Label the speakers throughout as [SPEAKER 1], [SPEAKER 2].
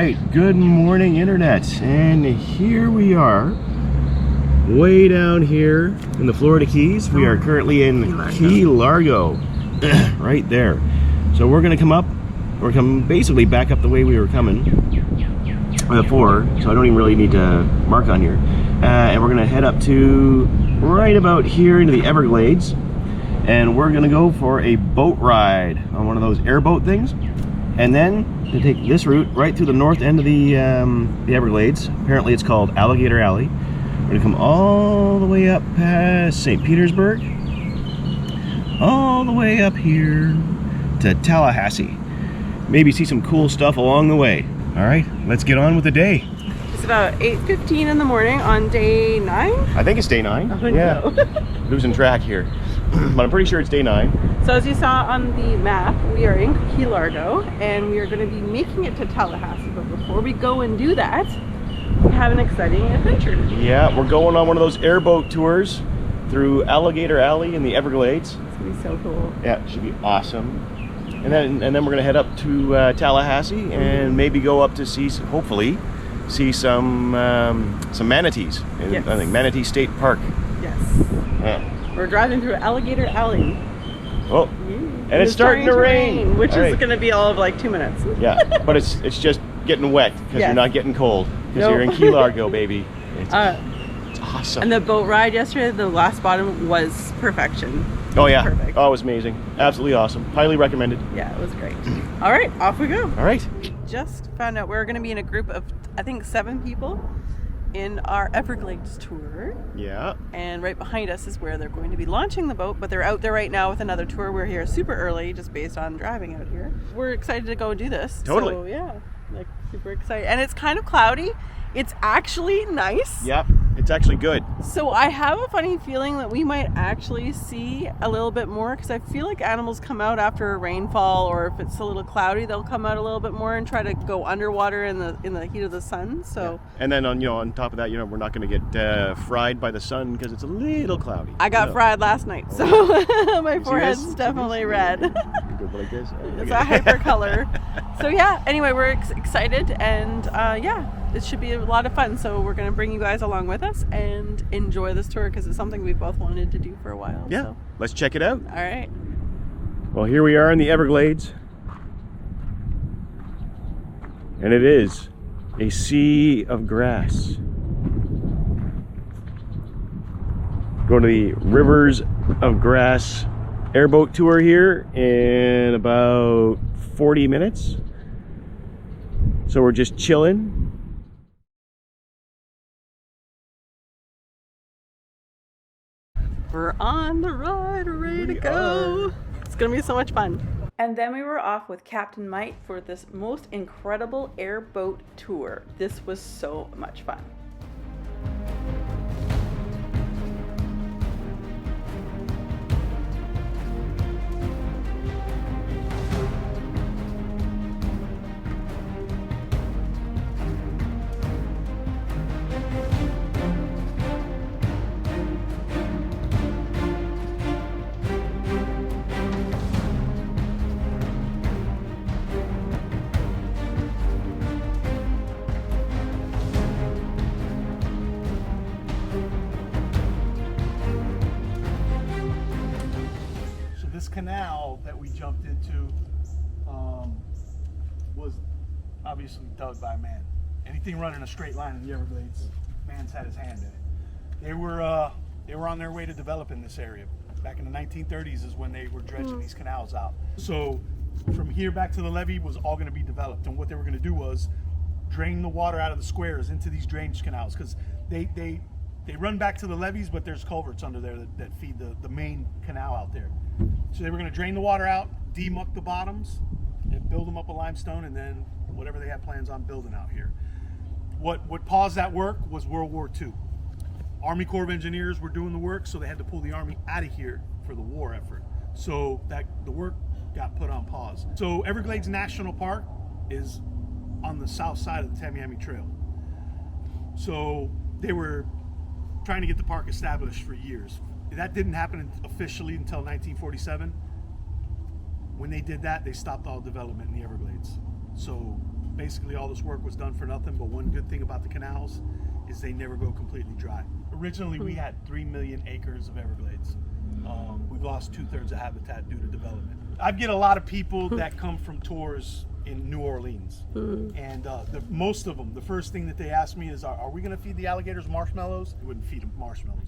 [SPEAKER 1] right, good morning internet, and here we are way down here in the Florida Keys. We are currently in Key Largo, right there. So we're gonna come up, we're coming basically back up the way we were coming before, so I don't even really need to mark on here. And we're gonna head up to right about here into the Everglades, and we're gonna go for a boat ride on one of those airboat things, and then to take this route right through the north end of the Everglades. Apparently it's called Alligator Alley. We're gonna come all the way up past St. Petersburg, all the way up here to Tallahassee. Maybe see some cool stuff along the way. All right, let's get on with the day.
[SPEAKER 2] It's about 8:15 in the morning on day 9?
[SPEAKER 1] I think it's day 9.
[SPEAKER 2] I think
[SPEAKER 1] yeah.
[SPEAKER 2] so.
[SPEAKER 1] Losing track here, but I'm pretty sure it's day 9.
[SPEAKER 2] So as you saw on the map, we are in Key Largo and we are going to be making it to Tallahassee. But before we go and do that, we have an exciting adventure.
[SPEAKER 1] Yeah, we're going on one of those airboat tours through Alligator Alley in the Everglades.
[SPEAKER 2] It's going to be so cool.
[SPEAKER 1] Yeah, it should be awesome. And then we're going to head up to Tallahassee and maybe go up to see, hopefully, see some manatees in,
[SPEAKER 2] yes.
[SPEAKER 1] I think, Manatee State Park.
[SPEAKER 2] Yes.
[SPEAKER 1] Yeah.
[SPEAKER 2] We're driving through Alligator Alley.
[SPEAKER 1] Oh, and it's starting to rain.
[SPEAKER 2] Which
[SPEAKER 1] all
[SPEAKER 2] is
[SPEAKER 1] right.
[SPEAKER 2] going to be all of like 2 minutes.
[SPEAKER 1] Yeah, but it's just getting wet because
[SPEAKER 2] yes.
[SPEAKER 1] you're not getting cold because
[SPEAKER 2] Nope.
[SPEAKER 1] you're in Key Largo, baby. It's awesome.
[SPEAKER 2] And the boat ride yesterday, the last bottom was perfection.
[SPEAKER 1] Oh yeah.
[SPEAKER 2] Perfect.
[SPEAKER 1] Oh, it was amazing. Absolutely awesome. Highly recommended.
[SPEAKER 2] Yeah, it was great. All right, off we go.
[SPEAKER 1] All right.
[SPEAKER 2] Just found out we're going to be in a group of, I think, 7 people in our Everglades tour.
[SPEAKER 1] Yeah.
[SPEAKER 2] And right behind us is where they're going to be launching the boat, but they're out there right now with another tour. We're here super early just based on driving out here. We're excited to go do this.
[SPEAKER 1] Totally.
[SPEAKER 2] So yeah, like super excited. And it's kind of cloudy. It's actually nice.
[SPEAKER 1] Yep. It's actually good.
[SPEAKER 2] So I have a funny feeling that we might actually see a little bit more, because I feel like animals come out after a rainfall, or if it's a little cloudy, they'll come out a little bit more and try to go underwater in the heat of the sun. So
[SPEAKER 1] yeah. And then on top of that, we're not going to get fried by the sun because it's a little cloudy.
[SPEAKER 2] I got fried last night, so my forehead's definitely red.
[SPEAKER 1] Like this.
[SPEAKER 2] It's a hyper color. So yeah, anyway, we're excited, and yeah, it should be a lot of fun. So we're going to bring you guys along with us and enjoy this tour because it's something we've both wanted to do for a while.
[SPEAKER 1] Yeah,
[SPEAKER 2] so.
[SPEAKER 1] Let's check it out.
[SPEAKER 2] All right.
[SPEAKER 1] Well, here we are in the Everglades, and it is a sea of grass. Going to the Rivers of Grass airboat tour here in about 40 minutes. So we're just chilling.
[SPEAKER 2] We're on the ride, we're ready to go. It's gonna be so much fun. And then we were off with Captain Mike for this most incredible airboat tour. This was so much fun.
[SPEAKER 3] This canal that we jumped into was obviously dug by man. Anything running a straight line in the Everglades, man's had his hand in it. They were on their way to developing this area. Back in the 1930s is when they were dredging these canals out. So from here back to the levee was all going to be developed, and what they were going to do was drain the water out of the squares into these drainage canals, because they run back to the levees, but there's culverts under there that feed the main canal out there. So they were going to drain the water out, demuck the bottoms, and build them up with limestone, and then whatever they had plans on building out here. What paused that work was World War II. Army Corps of Engineers were doing the work, so they had to pull the Army out of here for the war effort. So that the work got put on pause. So Everglades National Park is on the south side of the Tamiami Trail. So they were trying to get the park established for years. That didn't happen officially until 1947. When they did that, they stopped all development in the Everglades. So basically all this work was done for nothing, but one good thing about the canals is they never go completely dry. Originally, we had 3 million acres of Everglades. We've lost 2/3 of habitat due to development. I get a lot of people that come from tours in New Orleans, and most of them, the first thing that they ask me is, are we going to feed the alligators marshmallows? We wouldn't feed them marshmallows.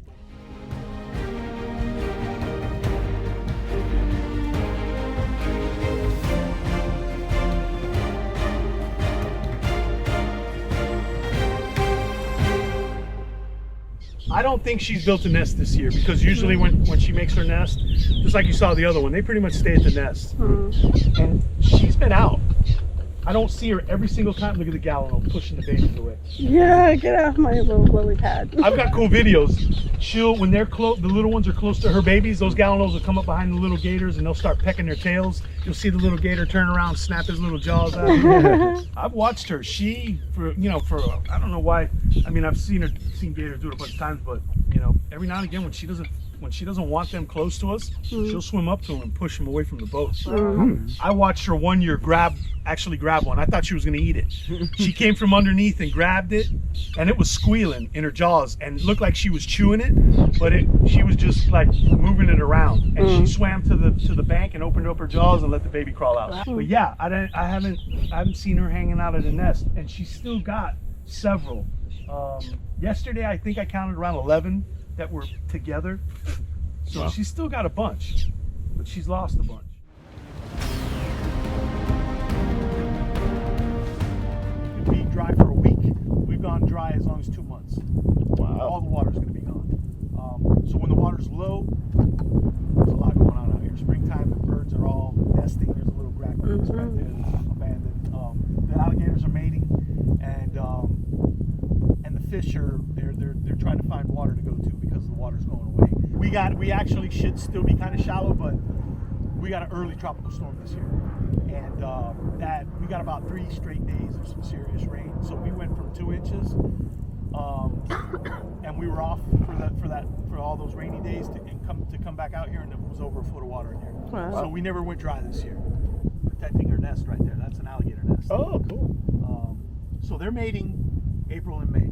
[SPEAKER 3] I don't think she's built a nest this year, because usually when she makes her nest, just like you saw the other one, they pretty much stay at the nest. And she's been out. I don't see her every single time. Look at the Galano pushing the babies away.
[SPEAKER 2] Yeah, get off my little lily pad.
[SPEAKER 3] I've got cool videos. When they're close, the little ones are close to her babies, those Galanos will come up behind the little gators and they'll start pecking their tails. You'll see the little gator turn around, snap his little jaws out. I've watched her. For I don't know why. I mean, I've seen gators do it a bunch of times, but every now and again when she doesn't want them close to us, she'll swim up to them and push them away from the boat. I watched her one year actually grab one. I thought she was going to eat it. She came from underneath and grabbed it, and it was squealing in her jaws, and it looked like she was chewing it, but she was just like moving it around. And she swam to the bank and opened up her jaws and let the baby crawl out. But yeah, I haven't seen her hanging out at a nest, and she's still got several. Yesterday, I think I counted around 11 that were together. So she's still got a bunch, but she's lost a bunch. It could be dry for a week. We've gone dry as long as 2 months. Wow. All the water's going to be gone. So when the water's low, there's a lot going on out here. Springtime, the birds are all nesting. There's a little grack nest right there that's abandoned. The alligators are mating, and the fish they're trying to find water to go to because the water's going away. We actually should still be kind of shallow, but we got an early tropical storm this year, and we got about 3 straight days of some serious rain. So we went from 2 inches, and we were off for all those rainy days to come back out here, and it was over 1 foot of water in here. Wow. So we never went dry this year. Protecting her nest right there. That's an alligator nest. Oh, cool. So they're mating April and May,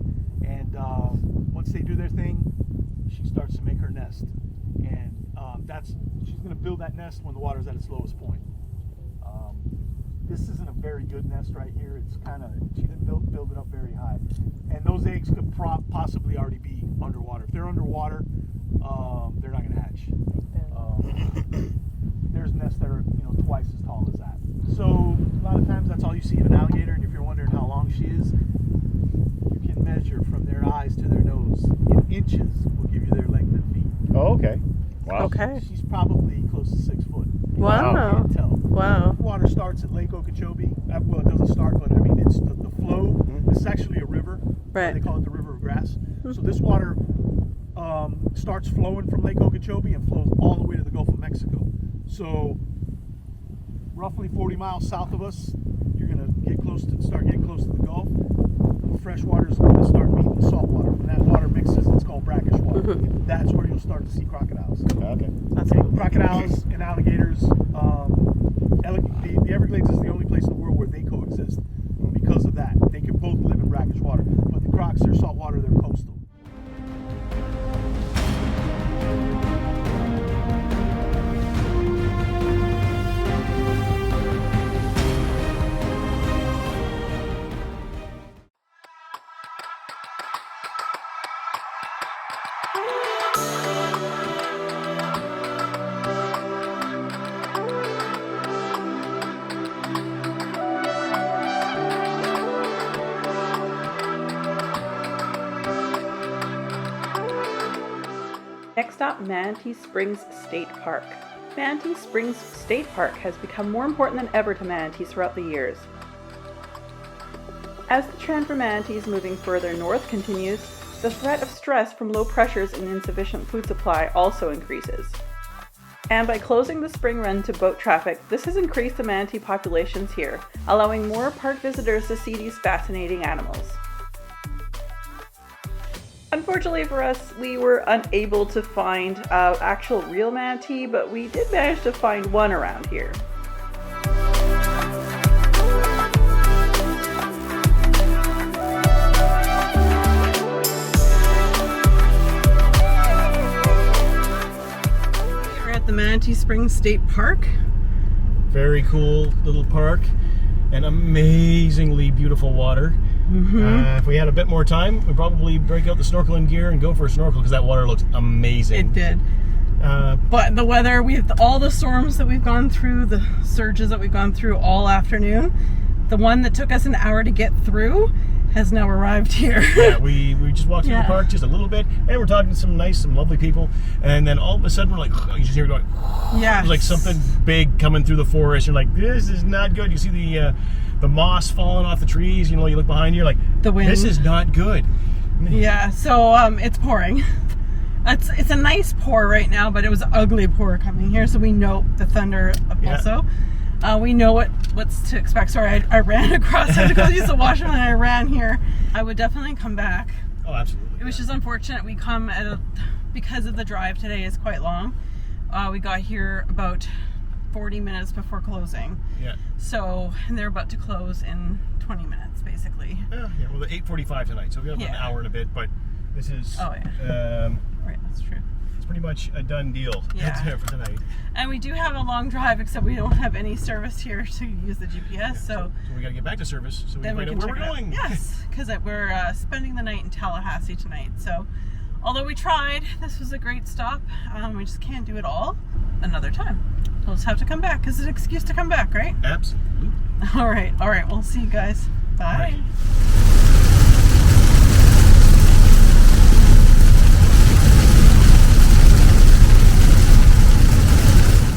[SPEAKER 3] and once they do their thing, she starts to make her nest, and she's going to build that nest when the water's at its lowest point. This isn't a very good nest right here. It's she didn't build it up very high, and those eggs could possibly already be underwater. If they're underwater, they're not going to hatch. There's nests that are twice as tall as that. So a lot of times that's all you see of an alligator, and if you're wondering how long she is, you can measure from their eyes to their nose in inches. Will give you their length and feet. Oh, okay. Wow. Okay. She's probably close to 6 foot.
[SPEAKER 2] Wow.
[SPEAKER 3] You can't tell.
[SPEAKER 2] Wow.
[SPEAKER 3] Water starts at Lake Okeechobee. Well, it doesn't start, but I mean, it's the flow. This is actually a river. Right. They call it the River of Grass. So this water starts flowing from Lake Okeechobee and flows all the way to the Gulf of Mexico. So roughly 40 miles south of us, you're going to start getting close to the Gulf. Fresh water is going to start meeting the salt water. When that water mixes, it's called brackish water. That's where you'll start to see crocodiles. Okay. Crocodiles and alligators. The Everglades is the only place in the world where they coexist because of that. They can both live in brackish water, but the crocs, they're salt water, they're coastal.
[SPEAKER 2] Next up, Manatee Springs State Park. Manatee Springs State Park has become more important than ever to manatees throughout the years. As the trend for manatees moving further north continues, the threat of stress from low pressures and insufficient food supply also increases. And by closing the spring run to boat traffic, this has increased the manatee populations here, allowing more park visitors to see these fascinating animals. Unfortunately for us, we were unable to find an actual real manatee, but we did manage to find one around here. Springs State Park.
[SPEAKER 1] Very cool little park and amazingly beautiful water. If we had a bit more time, we'd probably break out the snorkeling gear and go for a snorkel because that water looks amazing.
[SPEAKER 2] It did. But the weather, we have all the storms that we've gone through, the surges that we've gone through all afternoon. The one that took us an hour to get through has now arrived here.
[SPEAKER 1] Yeah, we just walked through the park just a little bit, and we're talking to some lovely people, and then all of a sudden we're like, you just hear it going,
[SPEAKER 2] yeah,
[SPEAKER 1] like something big coming through the forest. You're like, this is not good. You see the moss falling off the trees. You know, you look behind you, you're like,
[SPEAKER 2] the wind.
[SPEAKER 1] This is not good.
[SPEAKER 2] Yeah, so it's pouring. It's a nice pour right now, but it was an ugly pour coming here, so we know the thunder also. We know what's to expect. Sorry, I ran across. I had to go use the washroom and I ran here. I would definitely come back.
[SPEAKER 1] Oh, absolutely.
[SPEAKER 2] It was just unfortunate we come because of the drive today is quite long. We got here about 40 minutes before closing. Yeah. So, and they're about to close in 20 minutes, basically.
[SPEAKER 1] Yeah, well, the 8:45 tonight, so we have about an hour and a bit, but this is...
[SPEAKER 2] Oh, yeah. Right, that's true.
[SPEAKER 1] It's pretty much a done deal for tonight.
[SPEAKER 2] And we do have a long drive, except we don't have any service here to use the GPS,
[SPEAKER 1] Yeah, so we got to get back to service so we can find out where we're going.
[SPEAKER 2] Yes, because we're spending the night in Tallahassee tonight. So, although we tried, this was a great stop. We just can't do it all another time. We'll just have to come back because it's an excuse to come back, right?
[SPEAKER 1] Absolutely.
[SPEAKER 2] All right. We'll see you guys. Bye.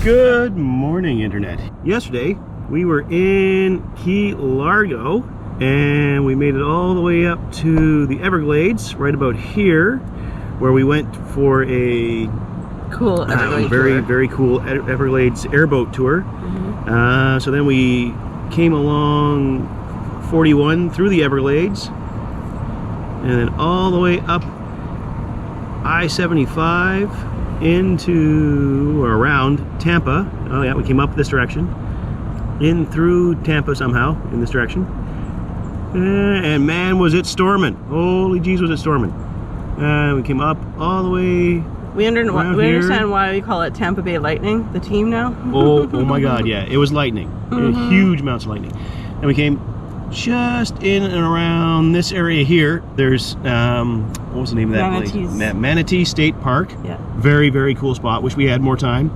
[SPEAKER 1] Good morning, Internet. Yesterday, we were in Key Largo, and we made it all the way up to the Everglades, right about here, where we went for a
[SPEAKER 2] cool
[SPEAKER 1] very cool Everglades Air Boat Tour. So then we came along 41 through the Everglades, and then all the way up I-75 into or around Tampa. Oh yeah, we came up this direction, in through Tampa somehow in this direction, and man, was it storming! Holy jeez, was it storming! We came up all the way.
[SPEAKER 2] We understand why we call it Tampa Bay Lightning, the team now.
[SPEAKER 1] oh my God, yeah, it was lightning, huge amounts of lightning, and we came just in and around this area here. There's what was the name of that
[SPEAKER 2] Manatees.
[SPEAKER 1] place? Manatee State Park.
[SPEAKER 2] Yeah.
[SPEAKER 1] Very cool spot. Wish we had more time.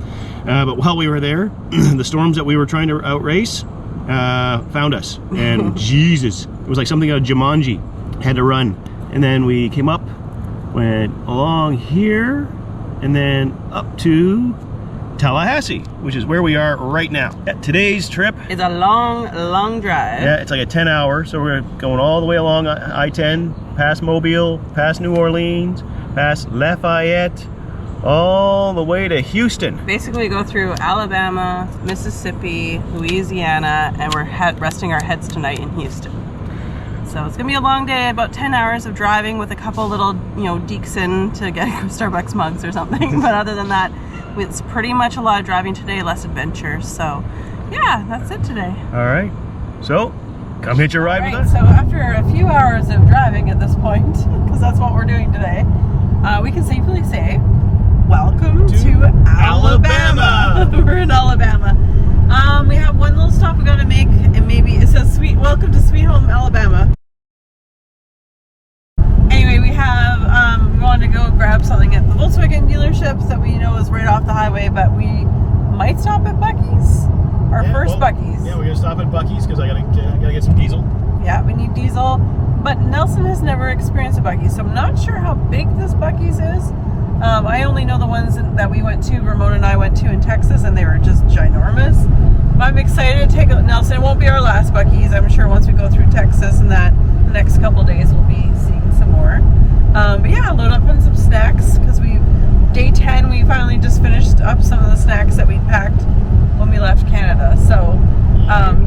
[SPEAKER 1] But while we were there, the storms that we were trying to outrace found us. And Jesus, it was like something out of Jumanji. Had to run. And then we came up, went along here, and then up to Tallahassee, which is where we are right now. Today's trip
[SPEAKER 2] is a long drive.
[SPEAKER 1] Yeah, it's like a 10-hour, so we're going all the way along I-10, past Mobile, past New Orleans, past Lafayette, all the way to Houston.
[SPEAKER 2] Basically, we go through Alabama, Mississippi, Louisiana, and we're resting our heads tonight in Houston. So it's gonna be a long day, about 10 hours of driving with a couple little, deeks in to get Starbucks mugs or something. But other than that, it's pretty much a lot of driving today, less adventure. So, yeah, that's it today.
[SPEAKER 1] All right. So, come hitch a ride with us.
[SPEAKER 2] So after a few hours of driving at this point, because that's what we're doing today, we can safely say, welcome to Alabama. We're in Alabama. We have one little stop we got to make, and maybe it says welcome to Sweet Home, Alabama. Anyway, we wanted to go grab something at the Volkswagen dealership that we know is right off the highway, but we might stop at Buc-ee's. Our first Buc-ee's.
[SPEAKER 1] Yeah, we're gonna stop at Buc-ee's because I gotta get some diesel.
[SPEAKER 2] Yeah, we need diesel, but Nelson has never experienced a Buc-ee's, so I'm not sure how big this Buc-ee's is. I only know the ones that we went to, Ramona and I went to in Texas, and they were just ginormous. But I'm excited to take a Nelson. It won't be our last Buc-ee's. I'm sure once we go through Texas and that the next couple days we'll be seeing some more. But yeah, load up on some snacks because day 10 we finally just finished up some of the snacks that we packed when we left Canada. So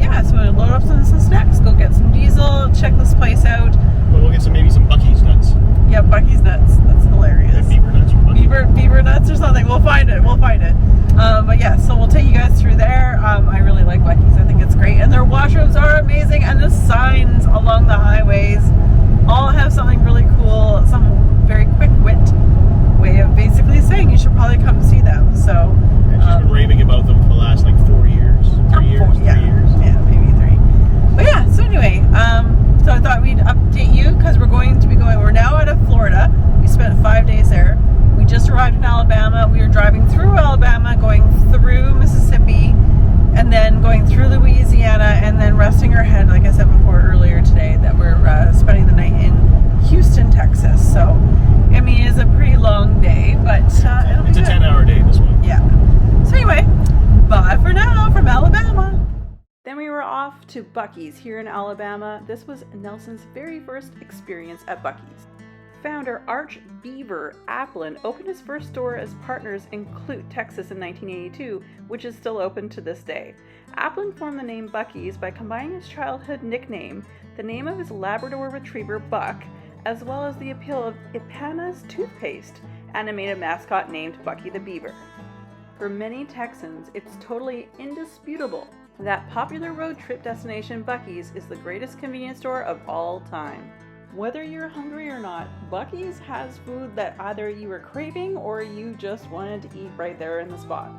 [SPEAKER 2] yeah, so we'll load up some snacks, go get some diesel, check this place out.
[SPEAKER 1] Well, we'll get maybe some Buc-ee's nuts.
[SPEAKER 2] Yeah, Buc-ee's nuts. That's hilarious.
[SPEAKER 1] Beaver nuts or
[SPEAKER 2] beaver nuts or something. We'll find it. But yeah, so we'll take you guys through there. I really like Buc-ee's. I think it's great, and their washrooms are amazing, and the signs along the highways all have something really cool, some very quick wit way of basically saying you should probably come see them. So
[SPEAKER 1] she's been raving
[SPEAKER 2] to BUC-EE'S here in Alabama. This was Nelson's very first experience at BUC-EE'S. Founder Arch Beaver Applin opened his first store as partners in Clute, Texas in 1982, which is still open to this day. Applin formed the name BUC-EE'S by combining his childhood nickname, the name of his Labrador retriever Buck, as well as the appeal of Ipana's toothpaste, and made a mascot named Bucky the Beaver. For many Texans, it's totally indisputable that popular road trip destination BUC-EE'S is the greatest convenience store of all time. Whether you're hungry or not, BUC-EE'S has food that either you were craving or you just wanted to eat right there in the spot.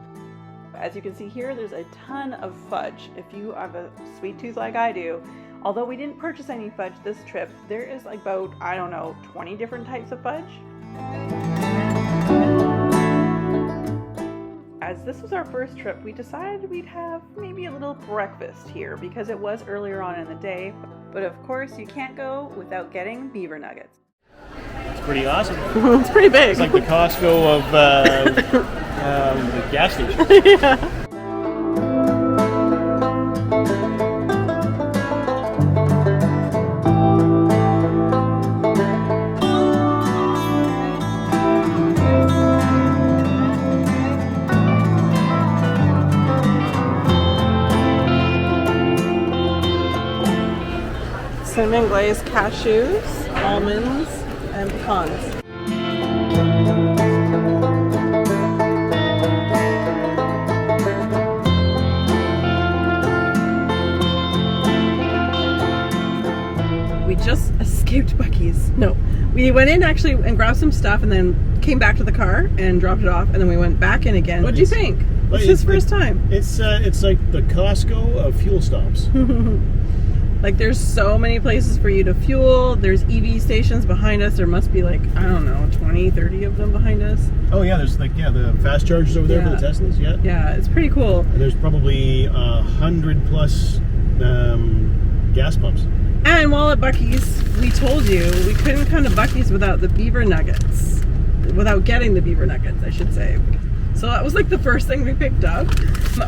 [SPEAKER 2] As you can see here, there's a ton of fudge. If you have a sweet tooth like I do, although we didn't purchase any fudge this trip, there is about, 20 different types of fudge. As this was our first trip, we decided we'd have maybe a little breakfast here because it was earlier on in the day. But of course, you can't go without getting beaver nuggets.
[SPEAKER 1] It's pretty awesome.
[SPEAKER 2] It's pretty big.
[SPEAKER 1] It's like the Costco of the gas station.
[SPEAKER 2] Yeah. Cinnamon glazed cashews, almonds, and pecans. We just escaped BUC-EE'S. No, we went in actually and grabbed some stuff and then came back to the car and dropped it off and then we went back in again. What do you think? It's his first time.
[SPEAKER 1] It's like the Costco of fuel stops.
[SPEAKER 2] Like there's so many places for you to fuel. There's EV stations behind us. There must be 20, 30 of them behind us.
[SPEAKER 1] Oh yeah, there's the fast chargers over there for the Teslas. Yeah.
[SPEAKER 2] Yeah, it's pretty cool.
[SPEAKER 1] And there's probably 100 plus gas pumps.
[SPEAKER 2] And while at BUC-EE'S, we told you we couldn't come to BUC-EE'S without the beaver nuggets. Without getting the beaver nuggets, I should say. So that was the first thing we picked up.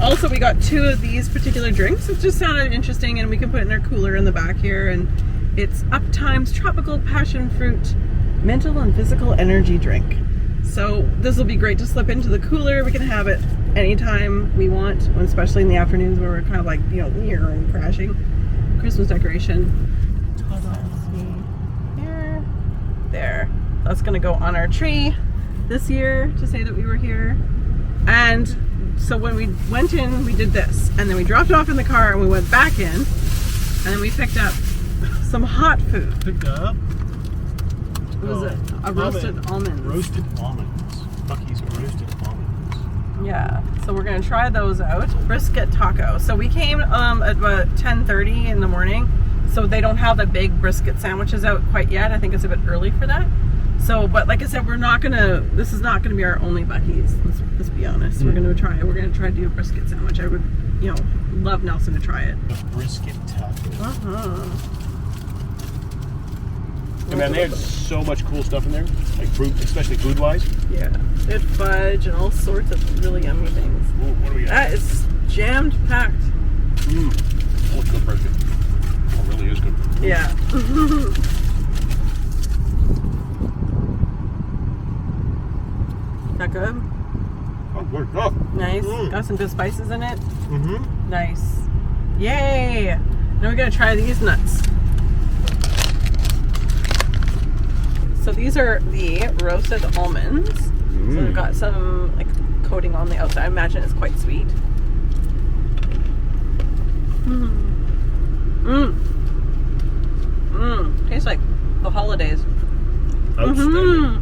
[SPEAKER 2] Also, we got 2 of these particular drinks. It just sounded interesting, and we can put it in our cooler in the back here. And it's Uptime's Tropical Passion Fruit Mental and Physical Energy Drink. So this will be great to slip into the cooler. We can have it anytime we want, especially in the afternoons where we're kind of near and crashing. Christmas decoration. Here, there. That's gonna go on our tree this year to say that we were here. And so when we went in, we did this, and then we dropped it off in the car and we went back in, and then we picked up some hot food.
[SPEAKER 1] Picked up?
[SPEAKER 2] What was it? A roasted almonds.
[SPEAKER 1] Roasted almonds. BUC-EE'S roasted almonds.
[SPEAKER 2] Yeah, so we're gonna try those out. Brisket taco. So we came at about 10:30 in the morning, so they don't have the big brisket sandwiches out quite yet. I think it's a bit early for that. So, but like I said, this is not gonna be our only BUC-EE'S. Let's be honest. We're gonna try to do a brisket sandwich. I would, love Nelson to try it.
[SPEAKER 1] A brisket taco. And man, they had so much cool stuff in there, like fruit, especially food-wise.
[SPEAKER 2] Yeah, they had fudge and all sorts of really yummy things.
[SPEAKER 1] Ooh, what do we got?
[SPEAKER 2] That is jammed packed.
[SPEAKER 1] Oh, it's good brisket. Oh, it really is good.
[SPEAKER 2] Yeah. That good?
[SPEAKER 1] Oh, good stuff.
[SPEAKER 2] Nice. Got some good spices in it.
[SPEAKER 1] Mm-hmm.
[SPEAKER 2] Nice. Yay! Now we're gonna try these nuts. So these are the roasted almonds. So they've got some coating on the outside. I imagine it's quite sweet. Tastes like the holidays.
[SPEAKER 1] Outstanding.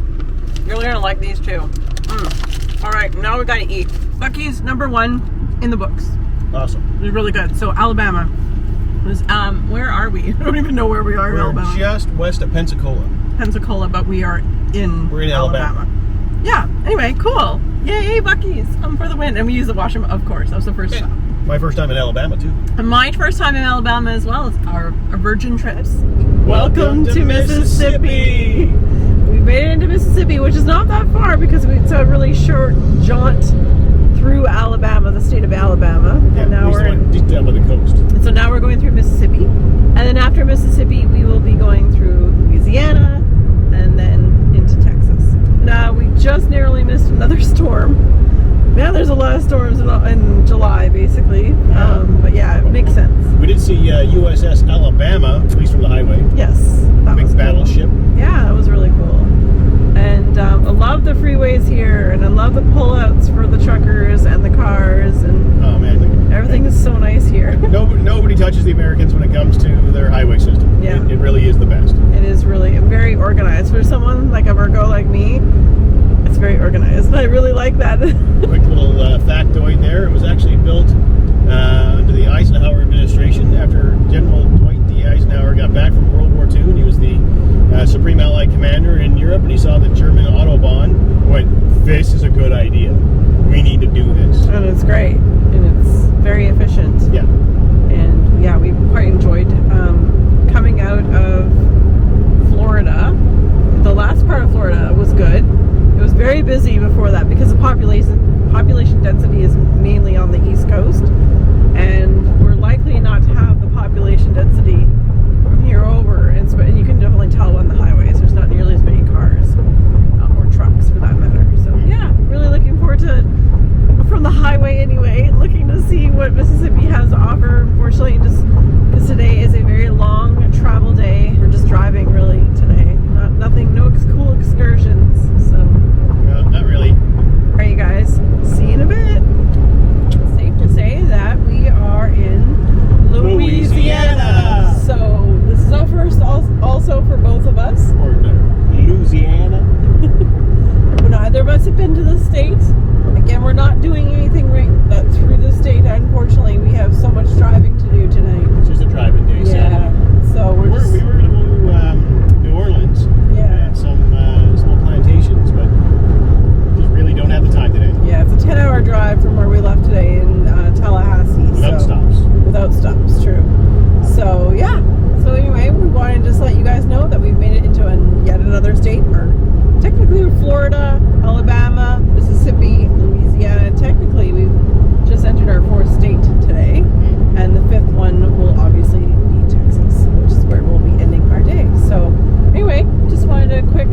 [SPEAKER 2] You're gonna like these too. All right, now we gotta eat. BUC-EE'S #1 in the books.
[SPEAKER 1] Awesome.
[SPEAKER 2] It's really good. So Alabama. Where are we? I don't even know where we are in Alabama.
[SPEAKER 1] We're just west of
[SPEAKER 2] Pensacola, but we're in
[SPEAKER 1] Alabama.
[SPEAKER 2] Yeah. Anyway, cool. Yay, BUC-EE'S! Come for the win. And we use the washroom, of course. That was the first stop.
[SPEAKER 1] My first time in Alabama too.
[SPEAKER 2] And my first time in Alabama as well. It's our virgin trips. Welcome to Mississippi. We made it into Mississippi, which is not that far because it's a really short jaunt through Alabama, the state of Alabama, and now we're
[SPEAKER 1] just down by the coast.
[SPEAKER 2] so now we're going through Mississippi, and then after Mississippi, we will be going through Louisiana, and then into Texas. Now we just narrowly missed another storm. Now there's a lot of storms in July, basically. But yeah, it makes sense.
[SPEAKER 1] We did see USS Alabama, at least from the highway.
[SPEAKER 2] Yes, that
[SPEAKER 1] Big
[SPEAKER 2] was cool.
[SPEAKER 1] battleship.
[SPEAKER 2] Yeah, that was really cool. And I love the freeways here, and I love the pullouts for the truckers and the cars, and
[SPEAKER 1] Oh man,
[SPEAKER 2] everything is so nice here.
[SPEAKER 1] nobody touches the Americans when it comes to their highway system.
[SPEAKER 2] Yeah.
[SPEAKER 1] It really is the best.
[SPEAKER 2] It is really very organized. For someone like a Virgo like me, it's very organized. I really like that.
[SPEAKER 1] Quick little factoid there. It was actually built under the Eisenhower administration after General Dwight D. Eisenhower got back from World War II, and he was the Supreme Allied Commander in Europe, and he saw the German Autobahn and went, this is a good idea. We need to do this.
[SPEAKER 2] And it's great. And it's very efficient.
[SPEAKER 1] Yeah.
[SPEAKER 2] And yeah, we quite enjoyed coming out of Florida. The last part of Florida was good. It was very busy before that because the population density is mainly on the East Coast, and we're likely not to have the population density from here over. And you can definitely tell on the highways there's not nearly as many cars or trucks for that matter. So yeah, really looking forward to, from the highway anyway, looking to see what Mississippi has to offer. Unfortunately, just because today is a very long travel day, we're just driving really today. No cool excursions. So
[SPEAKER 1] Not really.
[SPEAKER 2] all right, you guys, see you in a bit. It's safe to say that we are in Louisiana. So this is our first also for both of us.
[SPEAKER 1] Or Louisiana.
[SPEAKER 2] Neither of us have been to the state. Again, we're not doing anything right through the state. Unfortunately, we have so much driving to do tonight.
[SPEAKER 1] It's just a driving day.
[SPEAKER 2] Yeah. So
[SPEAKER 1] We were going to go to New Orleans.
[SPEAKER 2] Yeah.
[SPEAKER 1] And some small plantations, but just really don't have the time today.
[SPEAKER 2] Yeah, it's a 10-hour drive from where we left today in Tallahassee.
[SPEAKER 1] Without stops.
[SPEAKER 2] Without stops, true. So yeah. So anyway, we wanted to just let you guys know that we've made it into yet another state, or technically Florida, Alabama, Mississippi, Louisiana. Technically, we've just entered our 4th state today, and the 5th one will obviously be Texas, which is where we'll be ending our day. So anyway, just wanted a quick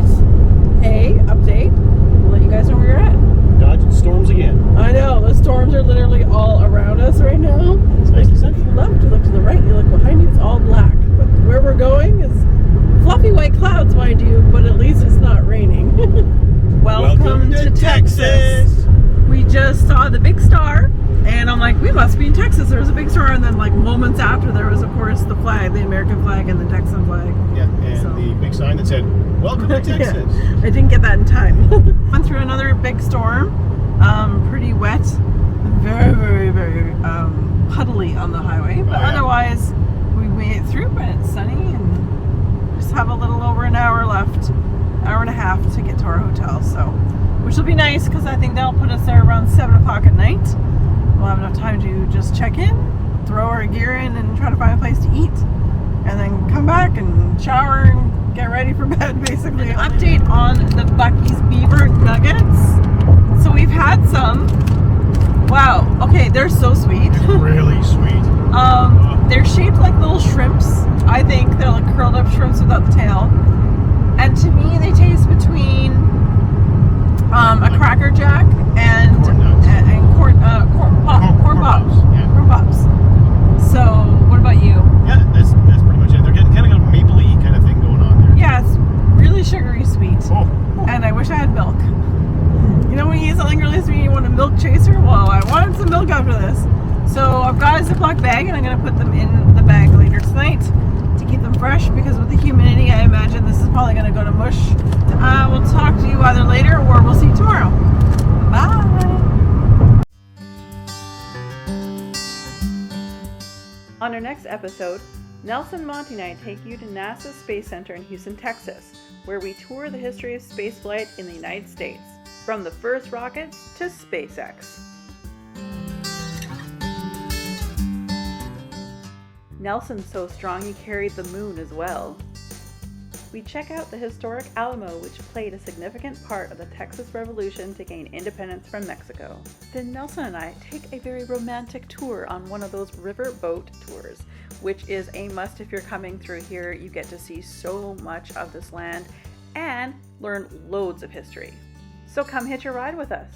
[SPEAKER 2] update. We'll let you guys know where you're at.
[SPEAKER 1] Dodging storms again.
[SPEAKER 2] I know, the storms are literally all around us right now.
[SPEAKER 1] It's nice and sunny.
[SPEAKER 2] If you love to look to the right, you look behind you, it's all black. But where we're going is fluffy white clouds, mind you, but at least it's not raining. Welcome to Texas. We just saw the big star, and I'm like, we must be in Texas. There was a big star, and then like moments after, there was of course the flag, the American flag and the Texan flag.
[SPEAKER 1] Yeah, and the big sign that said, welcome to Texas.
[SPEAKER 2] Yeah, I didn't get that in time. Went through another big storm, pretty wet, very, very, very puddly on the highway, but otherwise we made it through, and it's sunny, and just have a little over an hour left, hour and a half to get to our hotel, so which will be nice because I think they'll put us there around 7 o'clock at night. We'll have enough time to just check in, throw our gear in, and try to find a place to eat, and then come back and shower and get ready for bed, basically. An update on the BUC-EE'S beaver nuggets. So we've had some. Wow, okay, they're so sweet.
[SPEAKER 1] Really sweet.
[SPEAKER 2] They're shaped like little shrimps. I think they're like curled up shrimps without the tail. And to me, they taste between a Cracker Jack and corn pops.
[SPEAKER 1] Yeah.
[SPEAKER 2] Corn pops. So, what about you?
[SPEAKER 1] Yeah, that's pretty much it. They're getting kind of a mapley kind of thing going on there.
[SPEAKER 2] Yeah, it's really sugary sweet.
[SPEAKER 1] Oh.
[SPEAKER 2] And I wish I had milk. You know when you eat something really sweet, you want a milk chaser? Well, I wanted some milk after this. So I've got a Ziploc bag, and I'm going to put them in the bag later tonight to keep them fresh, because with the humidity, I imagine this is probably going to go to mush. We'll talk to you either later, or we'll see you tomorrow. Bye! On our next episode, Nelson, Monty, and I take you to NASA's Space Center in Houston, Texas, where we tour the history of spaceflight in the United States, from the first rockets to SpaceX. Nelson's so strong he carried the moon as well.
[SPEAKER 4] we check out the historic Alamo, which played a significant part of the Texas Revolution to gain independence from Mexico. Then Nelson and I take a very romantic tour on one of those river boat tours, which is a must if you're coming through here. You get to see so much of this land and learn loads of history. So come hitch a ride with us.